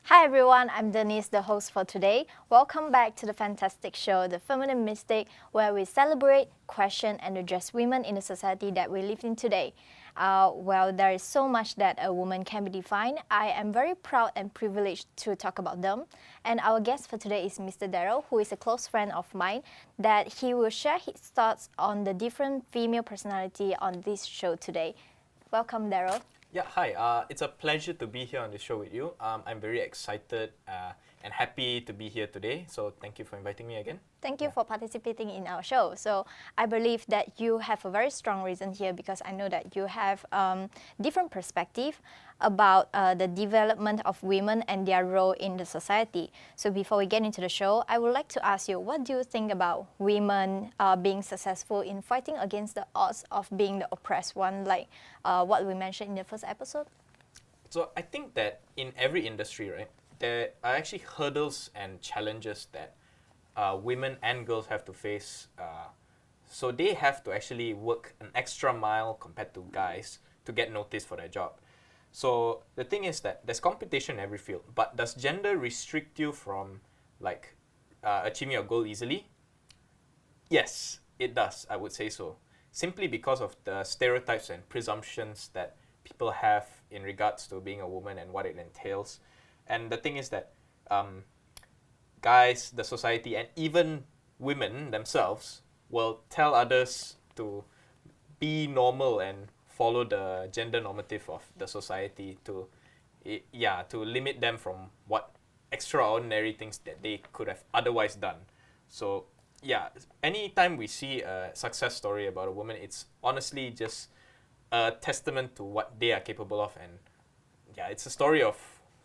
Hi everyone, I'm Denise, the host for today. Welcome back to the fantastic show, The Feminin Mystique, where we celebrate, question, and address women in the society that we live in today. Well, there is so much that a woman can be defined. I am very proud and privileged to talk about them. And our guest for today is Mr. Daryl, who is a close friend of mine, that he will share his thoughts on the different female personality on this show today. Welcome, Daryl. Yeah, hi. It's a pleasure to be here on the show with you. I'm very excited and happy to be here today. So thank you for inviting me again. Thank you for participating in our show. So I believe that you have a very strong reason here because I know that you have different perspective about the development of women and their role in the society. So before we get into the show, I would like to ask you, what do you think about women being successful in fighting against the odds of being the oppressed one, like what we mentioned in the first episode? So I think that in every industry, right, there are actually hurdles and challenges that women and girls have to face. So they have to actually work an extra mile compared to guys to get noticed for their job. So the thing is that there's competition in every field, but does gender restrict you from achieving your goal easily? Yes, it does, I would say so. Simply because of the stereotypes and presumptions that people have in regards to being a woman and what it entails. And the thing is that guys, the society, and even women themselves will tell others to be normal and follow the gender normative of the society to limit them from what extraordinary things that they could have otherwise done. So yeah, anytime we see a success story about a woman, it's honestly just a testament to what they are capable of, and yeah, it's a story of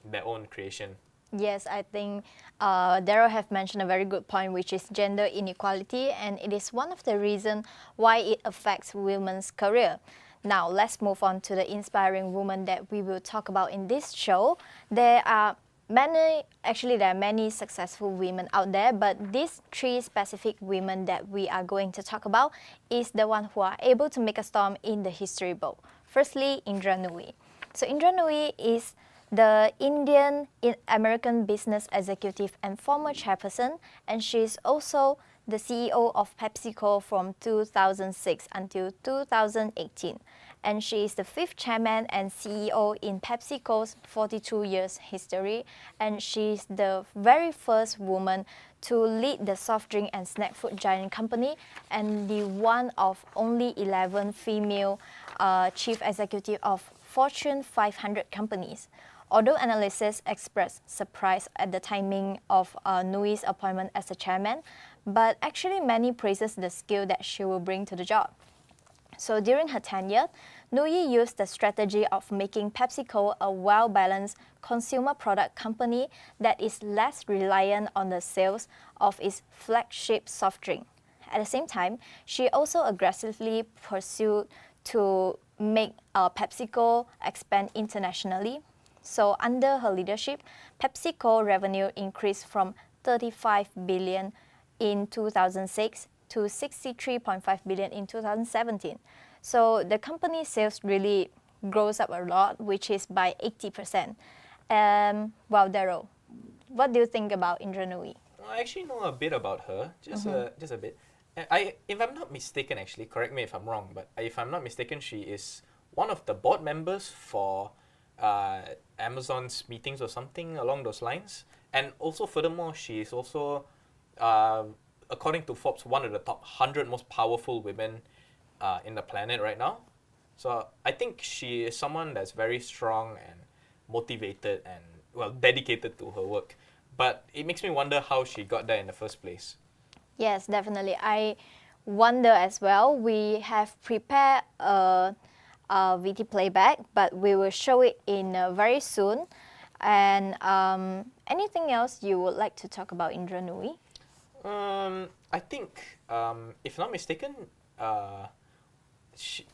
their own creation. Yes, I think Daryl have mentioned a very good point, which is gender inequality, and it is one of the reasons why it affects women's career. Now, let's move on to the inspiring woman that we will talk about in this show. There are many successful women out there, but these three specific women that we are going to talk about is the one who are able to make a storm in the history book. Firstly, Indra Nooyi. So Indra Nooyi is the Indian American business executive and former chairperson, and she is also the CEO of PepsiCo from 2006 until 2018. And she is the fifth chairman and CEO in PepsiCo's 42 years history, and she is the very first woman to lead the soft drink and snack food giant company, and the one of only 11 female chief executive of Fortune 500 companies. Although analysts expressed surprise at the timing of Nooyi's appointment as a chairman, but actually many praises the skill that she will bring to the job. So during her tenure, Nooyi used the strategy of making PepsiCo a well-balanced consumer product company that is less reliant on the sales of its flagship soft drink. At the same time, she also aggressively pursued to make PepsiCo expand internationally. So under her leadership, PepsiCo revenue increased from 35 billion in 2006 to 63.5 billion in 2017. So the company's sales really grows up a lot, which is by 80%. Well, Daryl, what do you think about Indra Nooyi? Well, I actually know a bit about her, just a bit. If I'm not mistaken, actually, correct me if I'm wrong, but if I'm not mistaken, she is one of the board members for Amazon's meetings or something along those lines. And also, furthermore, she is also, according to Forbes, one of the top 100 most powerful women in the planet right now. So I think she is someone that's very strong and motivated and, well, dedicated to her work. But it makes me wonder how she got there in the first place. Yes, definitely. I wonder as well. We have prepared a VT playback, but we will show it in very soon. And anything else you would like to talk about Indra Nooyi? I think, if not mistaken,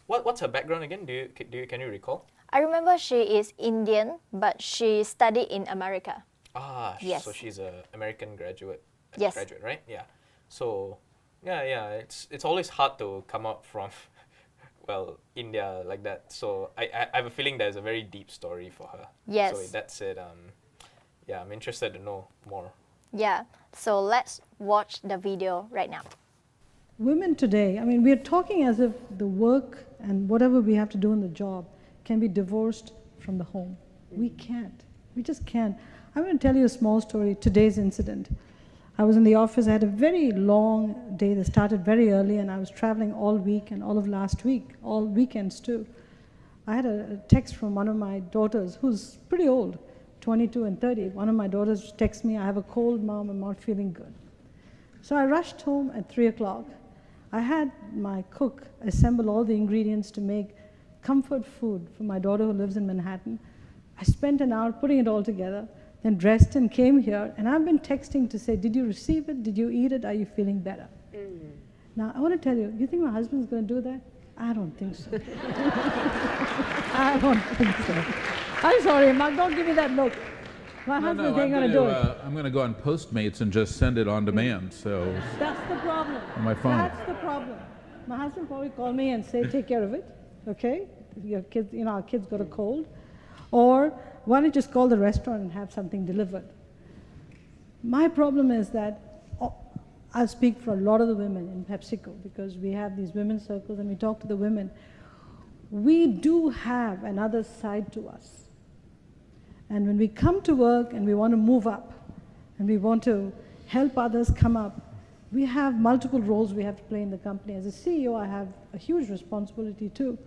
what's her background again? Can you recall? I remember she is Indian, but she studied in America. Yes. So she's an American graduate. Yes. Graduate, right? Yeah. So, yeah. It's always hard to come out from, well, India like that. So I have a feeling there's a very deep story for her. Yes. So that's it. yeah, I'm interested to know more. Yeah, so let's watch the video right now. Women today, I mean, we're talking as if the work and whatever we have to do in the job can be divorced from the home. We can't. We just can't. I'm going to tell you a small story, today's incident. I was in the office, I had a very long day that started very early, and I was traveling all week and all of last week, all weekends too. I had a text from one of my daughters, who's pretty old, 22 and 30. One of my daughters texts me, I have a cold, Mom, I'm not feeling good. So I rushed home at 3 o'clock. I had my cook assemble all the ingredients to make comfort food for my daughter who lives in Manhattan. I spent an hour putting it all together, then dressed and came here, and I've been texting to say, did you receive it? Did you eat it? Are you feeling better? Now, I want to tell you, you think my husband's going to do that? I don't think so. I don't think so. I'm sorry, Mark, don't give me that look. My husband ain't going to do it. I'm going to go on Postmates and just send it on demand. So That's the problem. On my phone. That's the problem. My husband probably call me and say, take care of it, okay? Your kids, you know, our kids got a cold. Or why don't you just call the restaurant and have something delivered? My problem is that I speak for a lot of the women in PepsiCo because we have these women's circles and we talk to the women. We do have another side to us. And when we come to work and we want to move up and we want to help others come up, we have multiple roles we have to play in the company. As a CEO, I have a huge responsibility too.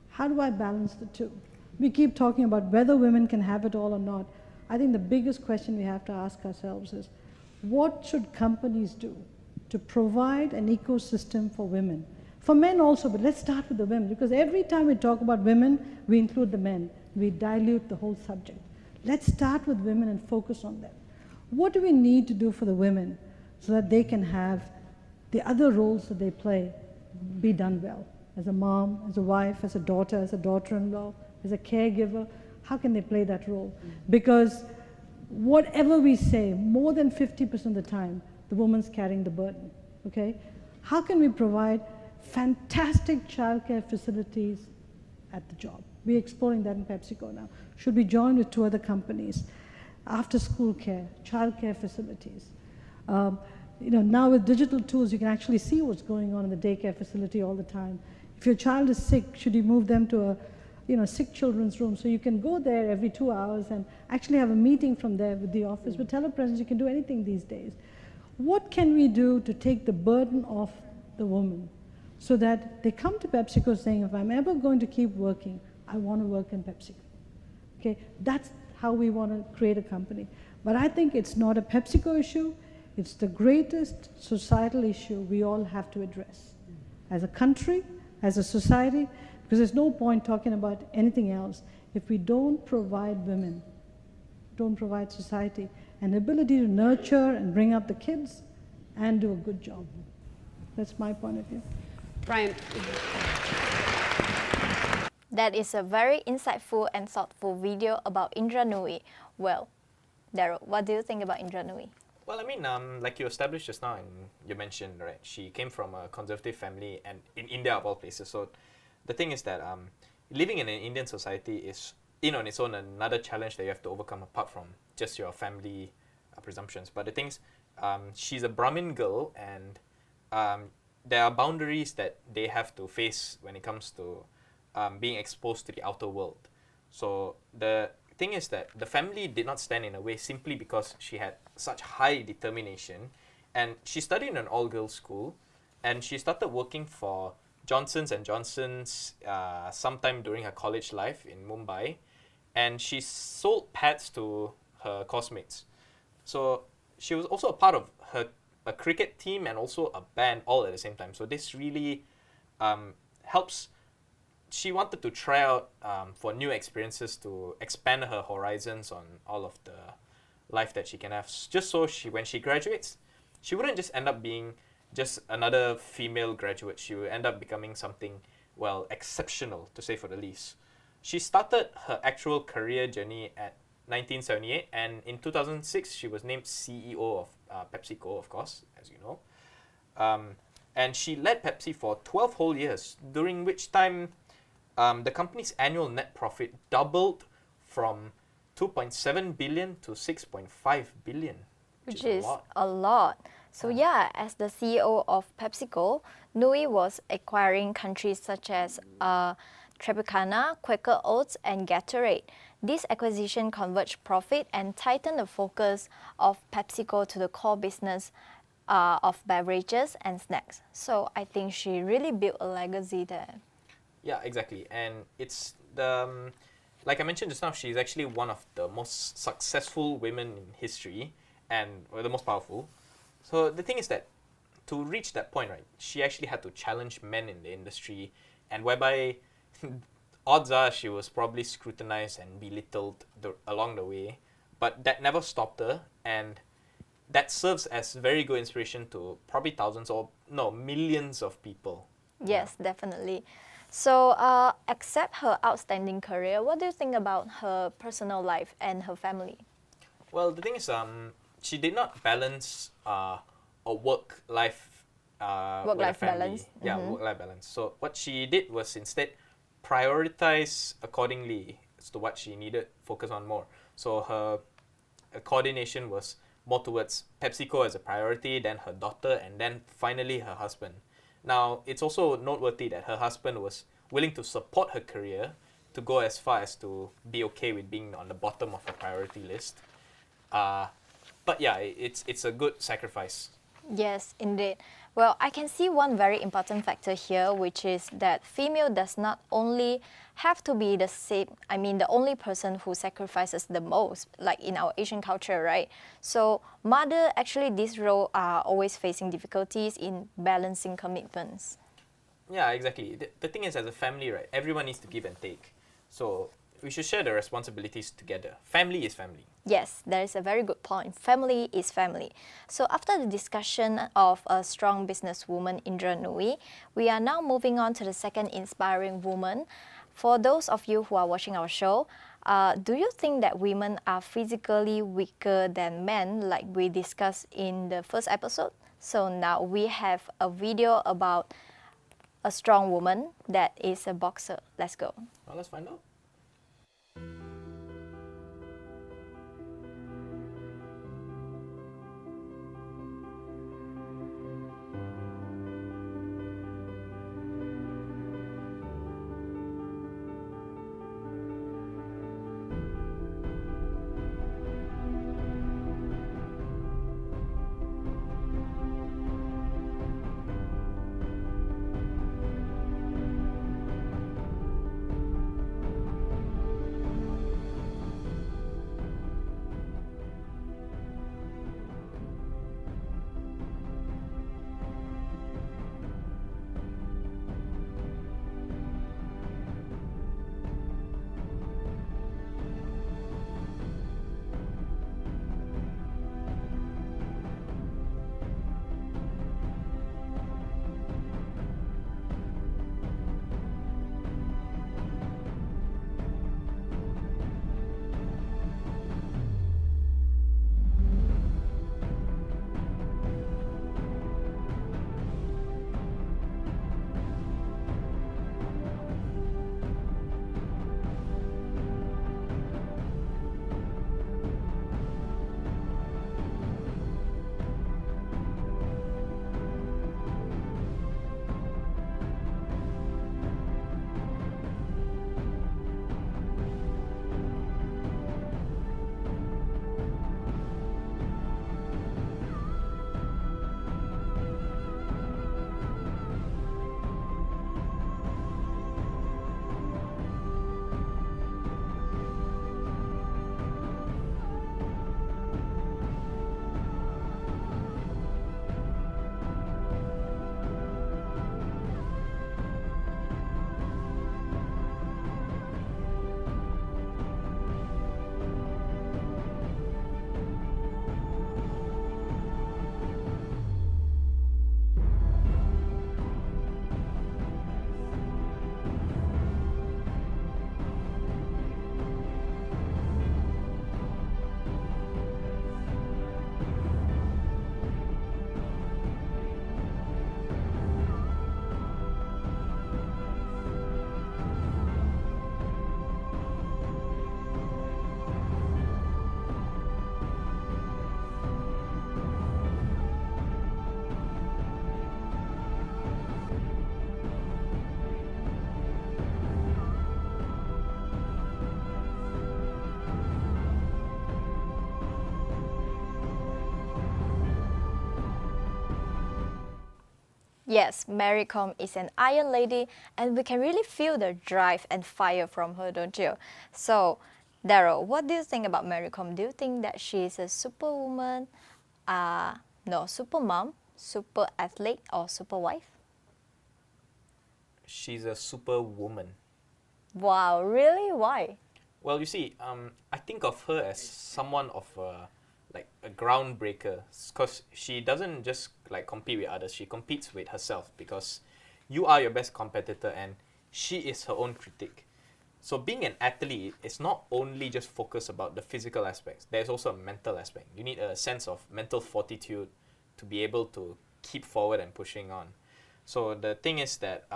How do I balance the two? We keep talking about whether women can have it all or not. I think the biggest question we have to ask ourselves is, what should companies do to provide an ecosystem for women? For men also, but let's start with the women, because every time we talk about women, we include the men. We dilute the whole subject. Let's start with women and focus on them. What do we need to do for the women so that they can have the other roles that they play be done well? As a mom, as a wife, as a daughter-in-law, as a caregiver, how can they play that role? Because whatever we say, more than 50% of the time, the woman's carrying the burden, okay? How can we provide fantastic childcare facilities at the job? We're exploring that in PepsiCo now. Should we join with 2 other companies? After school care, childcare facilities. You know, now with digital tools, you can actually see what's going on in the daycare facility all the time. If your child is sick, should you move them to a sick children's room? So you can go there every 2 hours and actually have a meeting from there with the office. With telepresence, you can do anything these days. What can we do to take the burden off the woman so that they come to PepsiCo saying, if I'm ever going to keep working, I want to work in PepsiCo. Okay, that's how we want to create a company. But I think it's not a PepsiCo issue, it's the greatest societal issue we all have to address. As a country, as a society, because there's no point talking about anything else if we don't provide women, don't provide society an ability to nurture and bring up the kids and do a good job. That's my point of view. Brian. That is a very insightful and thoughtful video about Indra Nooyi. Well, Daryl, what do you think about Indra Nooyi? Well, I mean, like you established just now, and you mentioned, right, she came from a conservative family and in India of all places. So the thing is that living in an Indian society is, on its own, another challenge that you have to overcome apart from just your family presumptions. But the thing is, she's a Brahmin girl, and there are boundaries that they have to face when it comes to being exposed to the outer world. So the thing is that the family did not stand in a way simply because she had such high determination, and she studied in an all-girls school, and she started working for Johnson's & Johnson's sometime during her college life in Mumbai, and she sold pads to her classmates. So she was also a part of a cricket team and also a band all at the same time. So this really helps. She wanted to try out for new experiences to expand her horizons on all of the life that she can have. Just so when she graduates, she wouldn't just end up being just another female graduate. She would end up becoming something, well, exceptional, to say for the least. She started her actual career journey at 1978, and in 2006, she was named CEO of PepsiCo, of course, as you know. And she led Pepsi for 12 whole years, during which time the company's annual net profit doubled from 2.7 billion to 6.5 billion, which a is lot. a lot. So yeah, as the CEO of PepsiCo, Nui was acquiring countries such as Tropicana, Quaker Oats, and Gatorade. This acquisition converged profit and tightened the focus of PepsiCo to the core business of beverages and snacks. So I think she really built a legacy there. Yeah, exactly. And it's the like I mentioned just now, she's actually one of the most successful women in history and the most powerful. So the thing is that to reach that point, right, she actually had to challenge men in the industry, and whereby odds are she was probably scrutinized and belittled along the way, but that never stopped her, and that serves as very good inspiration to probably thousands or no millions of people. Yes, definitely. So, except her outstanding career, what do you think about her personal life and her family? Well, the thing is, she did not balance a work-life with a Work-life family. balance. Yeah, work-life balance. So what she did was instead prioritize accordingly as to what she needed, focus on more. So her coordination was more towards PepsiCo as a priority, then her daughter, and then finally her husband. Now, it's also noteworthy that her husband was willing to support her career to go as far as to be okay with being on the bottom of her priority list. But yeah, it's a good sacrifice. Yes, indeed. Well, I can see one very important factor here, which is that female does not only have to be the only person who sacrifices the most, like in our Asian culture, right? So, mother actually this role are always facing difficulties in balancing commitments. Yeah, exactly. The thing is, as a family, right, everyone needs to give and take. So we should share the responsibilities together. Family is family. Yes, that is a very good point. Family is family. So after the discussion of a strong businesswoman, Indra Nooyi, we are now moving on to the second inspiring woman. For those of you who are watching our show, do you think that women are physically weaker than men, like we discussed in the first episode? So now we have a video about a strong woman that is a boxer. Let's go. Well, let's find out. Yes, Mary Comm is an iron lady, and we can really feel the drive and fire from her, don't you? So, Daryl, what do you think about Mary Comm? Do you think that she is a superwoman, no, super mom, super athlete, or super wife? She's a superwoman. Wow, really? Why? Well, you see, I think of her as someone of a groundbreaker, because she doesn't just like compete with others. She competes with herself, because you are your best competitor and she is her own critic. So being an athlete is not only just focus about the physical aspects. There's also a mental aspect. You need a sense of mental fortitude to be able to keep forward and pushing on. So the thing is that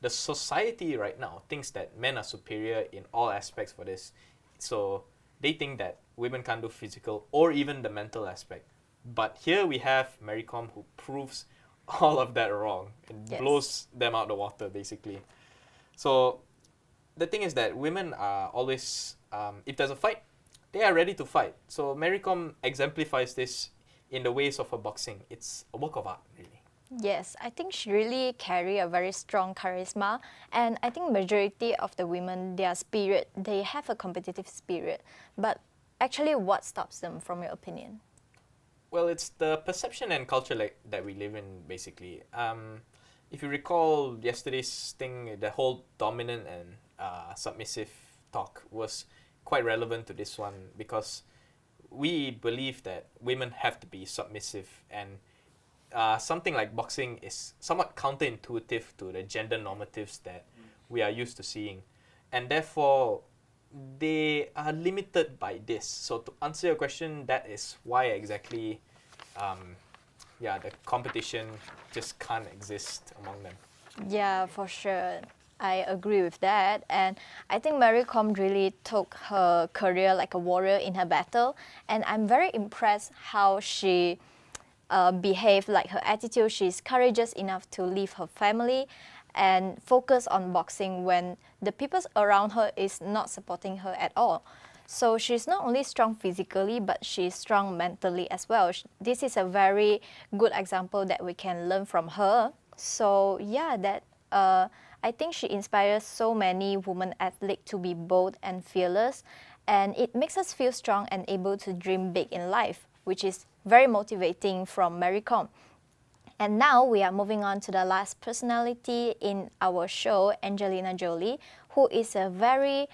the society right now thinks that men are superior in all aspects for this. So they think that women can't do physical or even the mental aspect. But here we have Mary Comm, who proves all of that wrong and Yes. blows them out the water, basically. So the thing is that women are always, if there's a fight, they are ready to fight. So Mary Comm exemplifies this in the ways of her boxing. It's a work of art, really. Yes, I think she really carry a very strong charisma, and I think majority of the women, their spirit, they have a competitive spirit. But actually, what stops them, from your opinion? Well, it's the perception and culture that we live in, basically. If you recall yesterday's thing, the whole dominant and submissive talk was quite relevant to this one, because we believe that women have to be submissive, and something like boxing is somewhat counterintuitive to the gender normatives that we are used to seeing. And therefore, they are limited by this. So to answer your question, that is why exactly the competition just can't exist among them. Yeah, for sure. I agree with that. And I think Mary Comm really took her career like a warrior in her battle. And I'm very impressed how she behaved, like her attitude. She's courageous enough to leave her family and focus on boxing when the people around her is not supporting her at all. So she's not only strong physically, but she's strong mentally as well. This is a very good example that we can learn from her. So yeah, that I think she inspires so many women athletes to be bold and fearless, and it makes us feel strong and able to dream big in life, which is very motivating from Mary Comm. And now we are moving on to the last personality in our show, Angelina Jolie, who is a very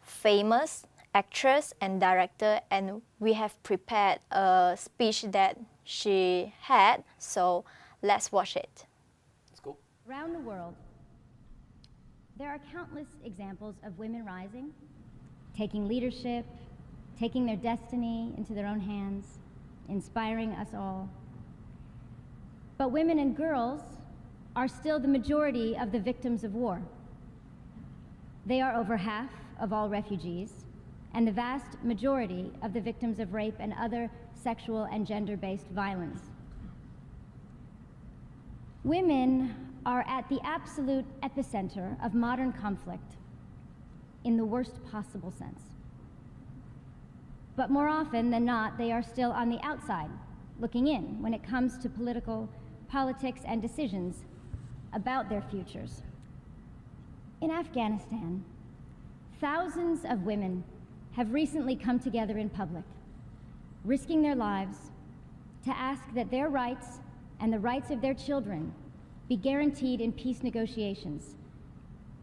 famous actress and director, and we have prepared a speech that she had, so let's watch it. Let's go. Around the world, there are countless examples of women rising, taking leadership, taking their destiny into their own hands, inspiring us all. But women and girls are still the majority of the victims of war. They are over half of all refugees and the vast majority of the victims of rape and other sexual and gender-based violence. Women are at the absolute epicenter of modern conflict in the worst possible sense. But more often than not, they are still on the outside, looking in when it comes to politics and decisions about their futures. In Afghanistan, thousands of women have recently come together in public, risking their lives to ask that their rights and the rights of their children be guaranteed in peace negotiations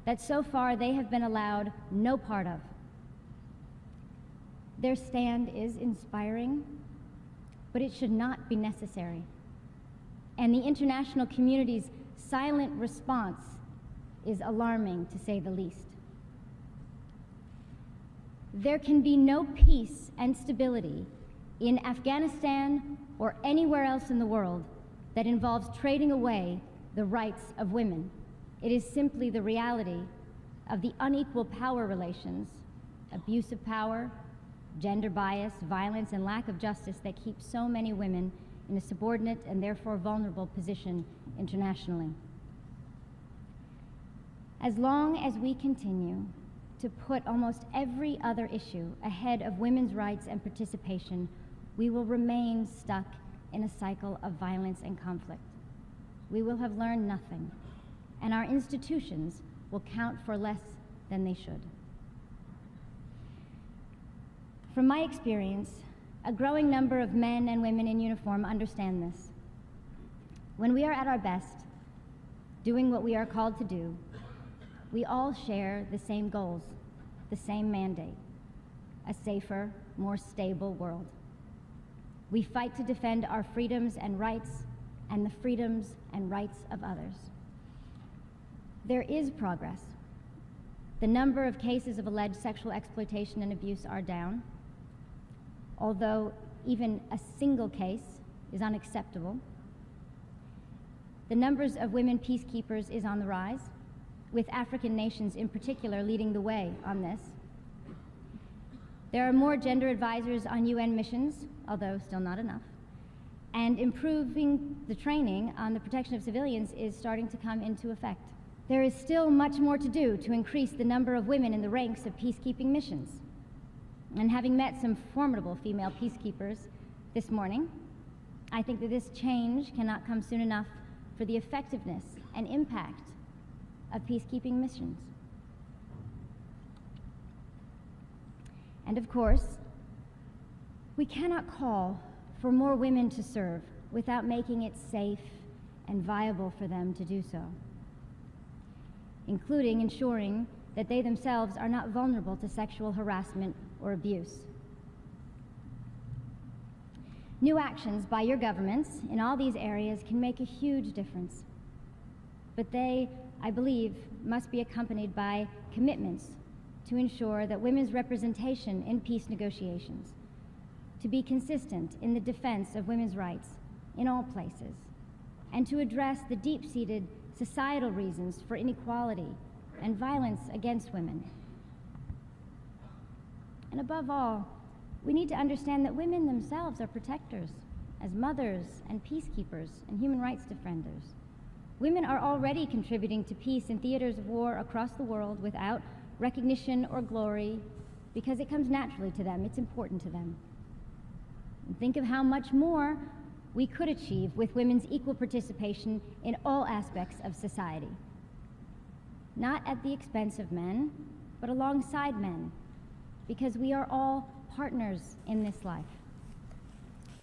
that so far they have been allowed no part of. Their stand is inspiring, but it should not be necessary. And the international community's silent response is alarming, to say the least. There can be no peace and stability in Afghanistan or anywhere else in the world that involves trading away the rights of women. It is simply the reality of the unequal power relations, abuse of power, gender bias, violence, and lack of justice that keep so many women in a subordinate and therefore vulnerable position internationally. As long as we continue to put almost every other issue ahead of women's rights and participation, we will remain stuck in a cycle of violence and conflict. we will have learned nothing, and our institutions will count for less than they should. From my experience, a growing number of men and women in uniform understand this. When we are at our best, doing what we are called to do, we all share the same goals, the same mandate: a safer, more stable world. We fight to defend our freedoms and rights and the freedoms and rights of others. There is progress. The number of cases of alleged sexual exploitation and abuse are down, although even a single case is unacceptable. The numbers of women peacekeepers is on the rise, with African nations in particular leading the way on this. There are more gender advisors on UN missions, although still not enough. And improving the training on the protection of civilians is starting to come into effect. There is still much more to do to increase the number of women in the ranks of peacekeeping missions. And having met some formidable female peacekeepers this morning, I think that this change cannot come soon enough for the effectiveness and impact of peacekeeping missions. And of course, we cannot call for more women to serve without making it safe and viable for them to do so, including ensuring that they themselves are not vulnerable to sexual harassment or abuse. New actions by your governments in all these areas can make a huge difference, but they, I believe, must be accompanied by commitments to ensure that women's representation in peace negotiations, to be consistent in the defense of women's rights in all places, and to address the deep-seated societal reasons for inequality and violence against women. And above all, we need to understand that women themselves are protectors, as mothers and peacekeepers and human rights defenders. Women are already contributing to peace in theaters of war across the world without recognition or glory, because it comes naturally to them, it's important to them. And think of how much more we could achieve with women's equal participation in all aspects of society. Not at the expense of men, but alongside men, because we are all partners in this life.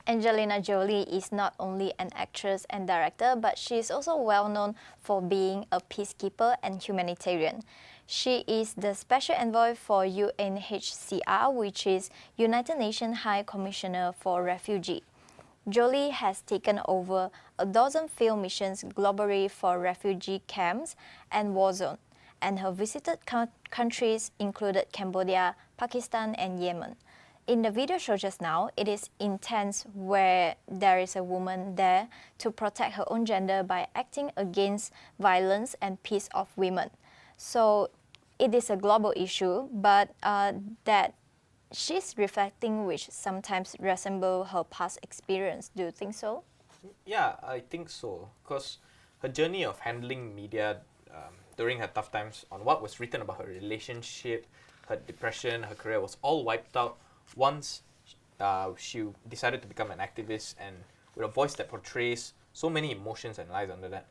Angelina Jolie is not only an actress and director, but she is also well known for being a peacekeeper and humanitarian. She is the Special Envoy for UNHCR, which is United Nations High Commissioner for Refugees. Jolie has taken over a dozen field missions globally for refugee camps and war zones, and her visited countries included Cambodia, Pakistan, and Yemen. In the video show just now, it is intense, where there is a woman there to protect her own gender by acting against violence and peace of women. So it is a global issue, but that she's reflecting, which sometimes resemble her past experience. Do you think so? Yeah, I think so. Because her journey of handling media during her tough times, on what was written about her relationship, her depression, her career, was all wiped out once she decided to become an activist, and with a voice that portrays so many emotions and lies under that.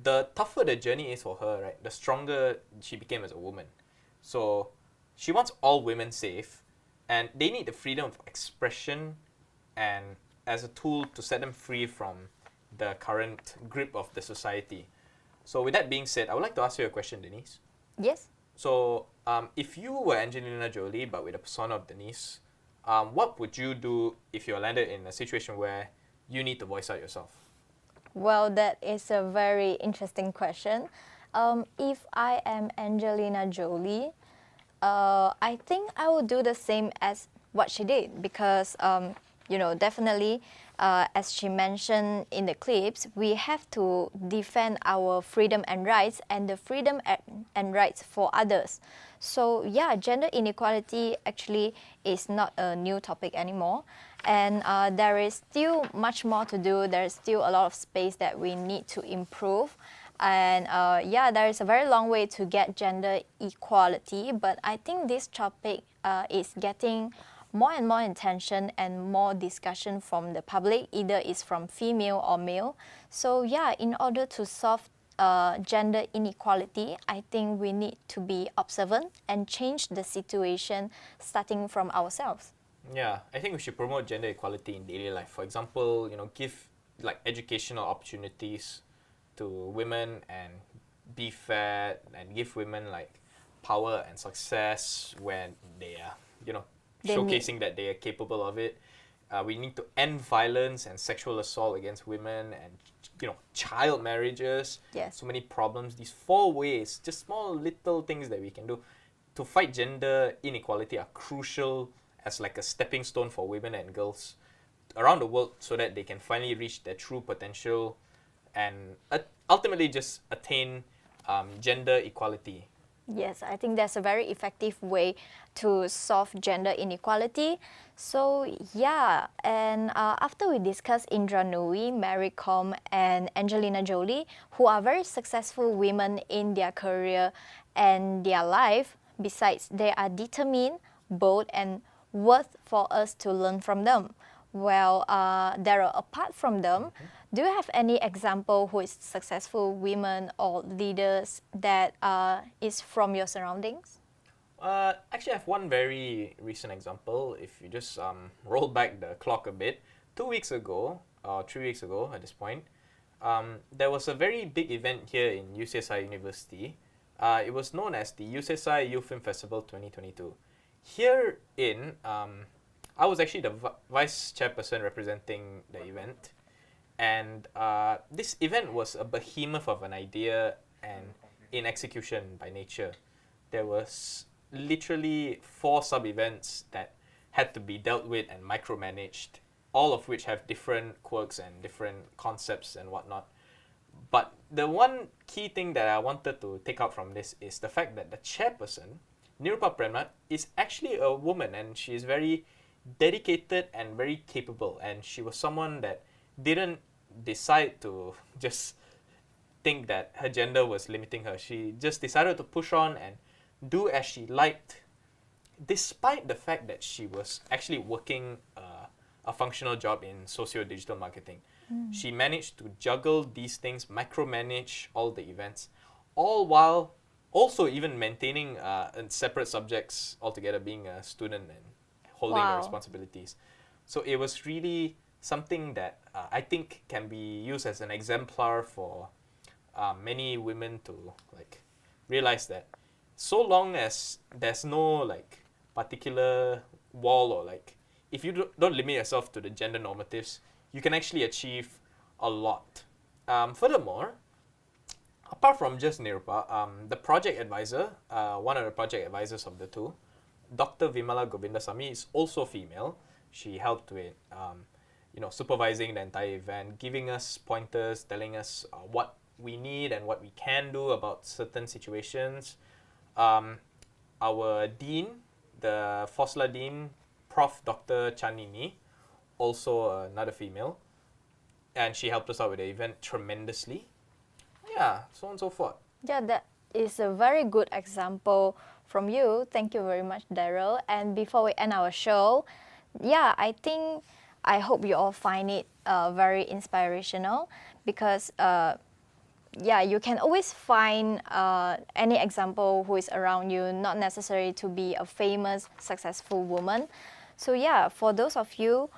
The tougher the journey is for her, right, the stronger she became as a woman. So she wants all women safe, and they need the freedom of expression and as a tool to set them free from the current grip of the society. So with that being said, I would like to ask you a question, Denise. Yes. So if you were Angelina Jolie but with the persona of Denise, what would you do if you landed in a situation where you need to voice out yourself? Well, that is a very interesting question. If I am Angelina Jolie, I think I would do the same as what she did, because definitely, as she mentioned in the clips, we have to defend our freedom and rights, and the freedom and rights for others. So yeah, gender inequality actually is not a new topic anymore, and there is still much more to do. There is still a lot of space that we need to improve. And there is a very long way to get gender equality, but I think this topic is getting more and more attention and more discussion from the public, either it's from female or male. So yeah, in order to solve gender inequality, I think we need to be observant and change the situation starting from ourselves. Yeah, I think we should promote gender equality in daily life. For example, give like educational opportunities to women and be fair and give women like power and success when they are, They showcasing that they are capable of it. We need to end violence and sexual assault against women and child marriages. Yes. So many problems. These 4 ways, just small little things that we can do to fight gender inequality are crucial as like a stepping stone for women and girls around the world so that they can finally reach their true potential and ultimately just attain gender equality. Yes, I think that's a very effective way to solve gender inequality. So yeah, and after we discuss Indra Nooyi, Mary Comm, and Angelina Jolie, who are very successful women in their career and their life, besides they are determined, bold, and worth for us to learn from them. Well, Daryl, apart from them, do you have any example who is successful women or leaders that is from your surroundings? Actually, I have one very recent example. If you just roll back the clock a bit, 2 weeks ago, or 3 weeks ago at this point, there was a very big event here in UCSI University. It was known as the UCSI Youth Film Festival 2022. Herein, I was actually the vice chairperson representing the event. And this event was a behemoth of an idea and in execution by nature. There was literally 4 sub-events that had to be dealt with and micromanaged, all of which have different quirks and different concepts and whatnot. But the one key thing that I wanted to take out from this is the fact that the chairperson, Nirupa Premnath, is actually a woman, and she is very dedicated and very capable, and she was someone that didn't decide to just think that her gender was limiting her. She just decided to push on and do as she liked, despite the fact that she was actually working a functional job in socio-digital marketing. She managed to juggle these things, micromanage all the events, all while also even maintaining separate subjects altogether, being a student and holding the responsibilities. So it was really something that I think can be used as an exemplar for many women to like realize that so long as there's no like particular wall, or like if you don't limit yourself to the gender normatives, you can actually achieve a lot. Furthermore, apart from just Nirupa, the project advisor, one of the project advisors of the two, Dr. Vimala Govindasamy, is also female. She helped with supervising the entire event, giving us pointers, telling us what we need and what we can do about certain situations. Our dean, the FOSLA dean, Prof. Dr. Chanini, also another female, and she helped us out with the event tremendously. Yeah, so on and so forth. Yeah, that is a very good example from you. Thank you very much, Daryl. And before we end our show, I hope you all find it very inspirational, because you can always find any example who is around you, not necessarily to be a famous, successful woman. So yeah, for those of you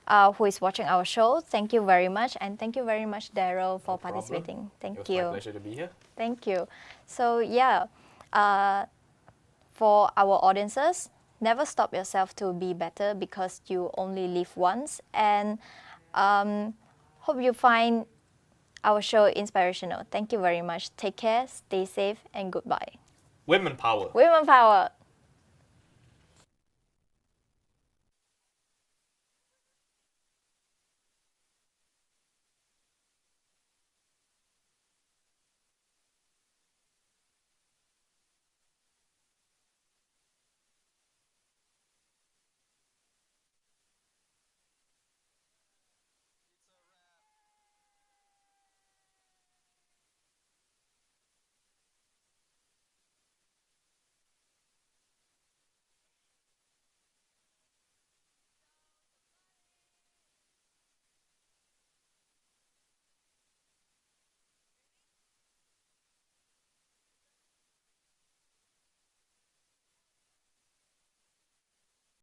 who is watching our show, thank you very much, and thank you very much, Daryl, for participating. Thank you. It was my pleasure to be here. Thank you. So yeah, for our audiences, never stop yourself to be better, because you only live once. And hope you find our show inspirational. Thank you very much. Take care, stay safe, and goodbye. Women power. Women power.